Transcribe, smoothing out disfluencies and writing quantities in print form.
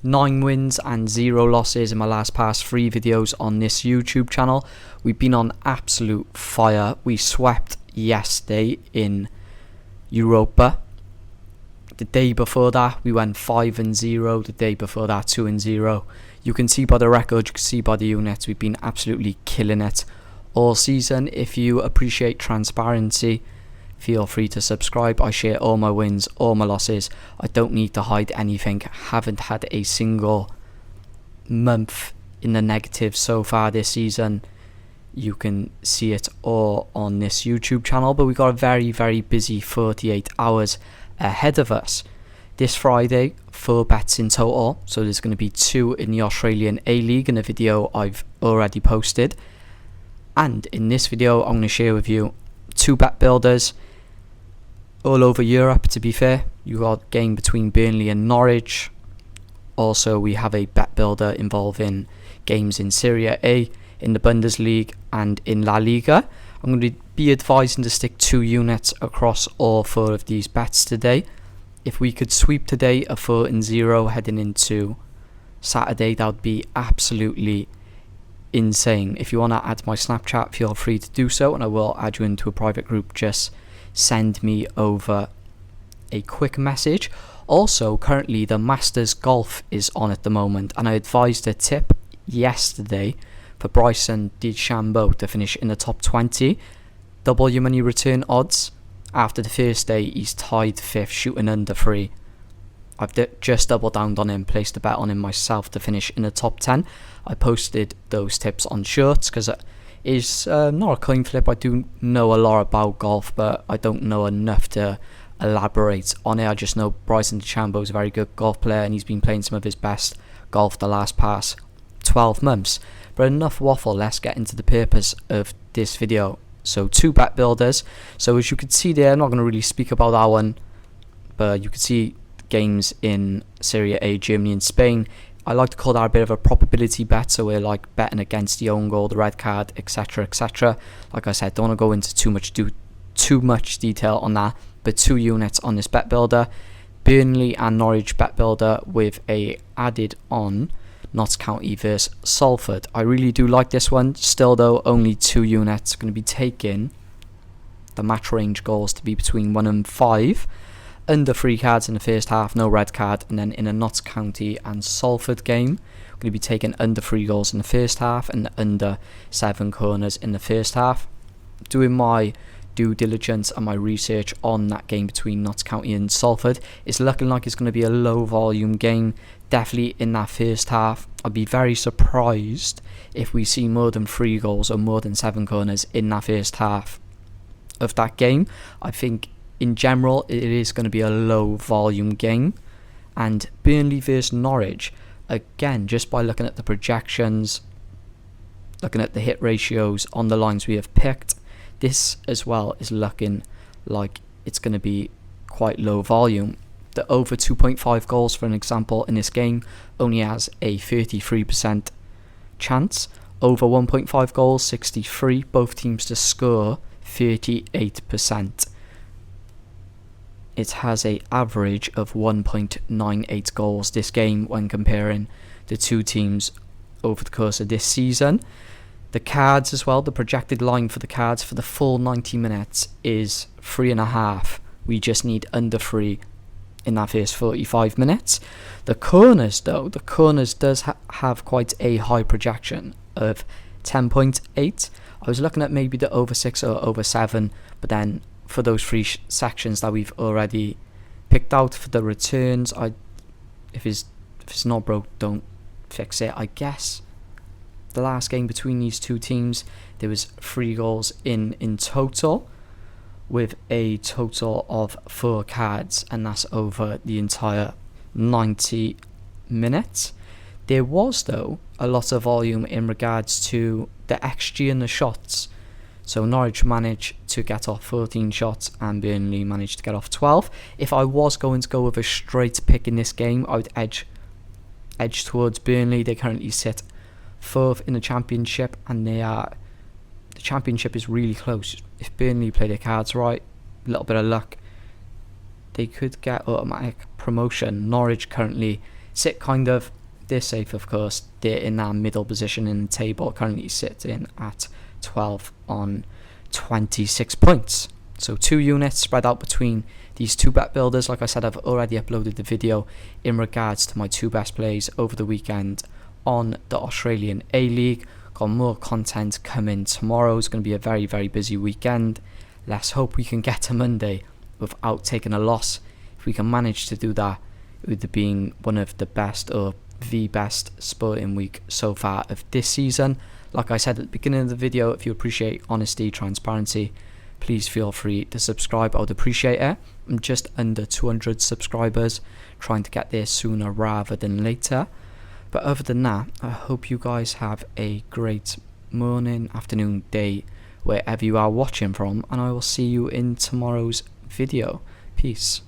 9 wins and 0 losses in my last past 3 videos on this YouTube channel. We've been on absolute fire. We swept yesterday in Europa. The day before that we went 5-0. The day before that 2-0. You can see by the record, you can see by the units, we've been absolutely killing it all season. If you appreciate transparency, feel free to subscribe. I share all my wins, all my losses. I don't need to hide anything. Haven't had a single month in the negative so far this season. You can see it all on this YouTube channel, but we've got a very, very busy 48 hours ahead of us. This Friday, 4 bets in total, so there's going to be 2 in the Australian A-League in a video I've already posted. And in this video, I'm going to share with you 2 bet builders all over Europe. To be fair, you got a game between Burnley and Norwich. Also, we have a bet builder involving games in Serie A, in the Bundesliga and in La Liga. I'm going to be advising to stick 2 units across all 4 of these bets today. If we could sweep today a 4-0 heading into Saturday, that would be absolutely insane. If you want to add my Snapchat, feel free to do so, and I will add you into a private group. Just send me over a quick message. Also, currently the Masters Golf is on at the moment, and I advised a tip yesterday for Bryson DeChambeau to finish in the top 20. Double your money return odds. After the first day, he's tied 5th, shooting under 3. I've just doubled down on him, placed a bet on him myself to finish in the top 10. I posted those tips on shorts because it is not a coin flip. I do know a lot about golf, but I don't know enough to elaborate on it. I just know Bryson DeChambeau is a very good golf player, and he's been playing some of his best golf the last past 12 months. But enough waffle, let's get into the purpose of this video. So 2 bet builders. So as you can see there, I'm not going to really speak about that one, but you can see games in Serie A, Germany and Spain. I like to call that a bit of a probability bet, so we're like betting against the own goal, the red card, etc, etc. Like I said, don't want to go into too much detail on that, but 2 units on this bet builder. Burnley and Norwich bet builder with a added on Notts County versus Salford. I really do like this one. Still though, only 2 units. Going to be taking the match range goals to be between 1 and 5. Under 3 cards in the first half, no red card. And then in a Notts County and Salford game, I'm going to be taking under 3 goals in the first half and under 7 corners in the first half. Doing my due diligence and my research on that game between Notts County and Salford, it's looking like it's going to be a low volume game, definitely in that first half. I'd be very surprised if we see more than 3 goals or more than 7 corners in that first half of that game. I think in general it is going to be a low volume game. And Burnley versus Norwich, again, just by looking at the projections, looking at the hit ratios on the lines we have picked, this as well is looking like it's going to be quite low volume. The over 2.5 goals, for an example, in this game only has a 33% chance. Over 1.5 goals, 63. Both teams to score, 38%. It has a average of 1.98 goals this game when comparing the 2 teams over the course of this season. The cards as well, the projected line for the cards for the full 90 minutes is 3.5. We just need under 3 in that first 45 minutes. The corners though, the corners does have quite a high projection of 10.8. I was looking at maybe the over 6 or over 7, but then for those 3 sections that we've already picked out for the returns, if it's not broke, don't fix it, I guess. The last game between these 2 teams, there was 3 goals in total, with a total of 4 cards, and that's over the entire 90 minutes. There was though a lot of volume in regards to the XG and the shots. So Norwich managed to get off 14 shots and Burnley managed to get off 12. If I was going to go with a straight pick in this game, I would edge towards Burnley. They currently sit 4th in the championship, and the championship is really close. If Burnley play their cards right, a little bit of luck, they could get automatic promotion. Norwich currently sit kind of, they're safe of course, they're in that middle position in the table, currently sitting at 12 on 26 points. So 2 units spread out between these 2 bet builders. Like I said, I've already uploaded the video in regards to my 2 best plays over the weekend on the Australian A-League. Got more content coming tomorrow. It's going to be a very, very busy weekend. Let's hope we can get to Monday without taking a loss. If we can manage to do that, it would be one of the best or the best sporting week so far of this season. Like I said at the beginning of the video, if you appreciate honesty, transparency, please feel free to subscribe. I would appreciate it. I'm just under 200 subscribers, trying to get there sooner rather than later. But other than that, I hope you guys have a great morning, afternoon, day, wherever you are watching from, and I will see you in tomorrow's video. Peace.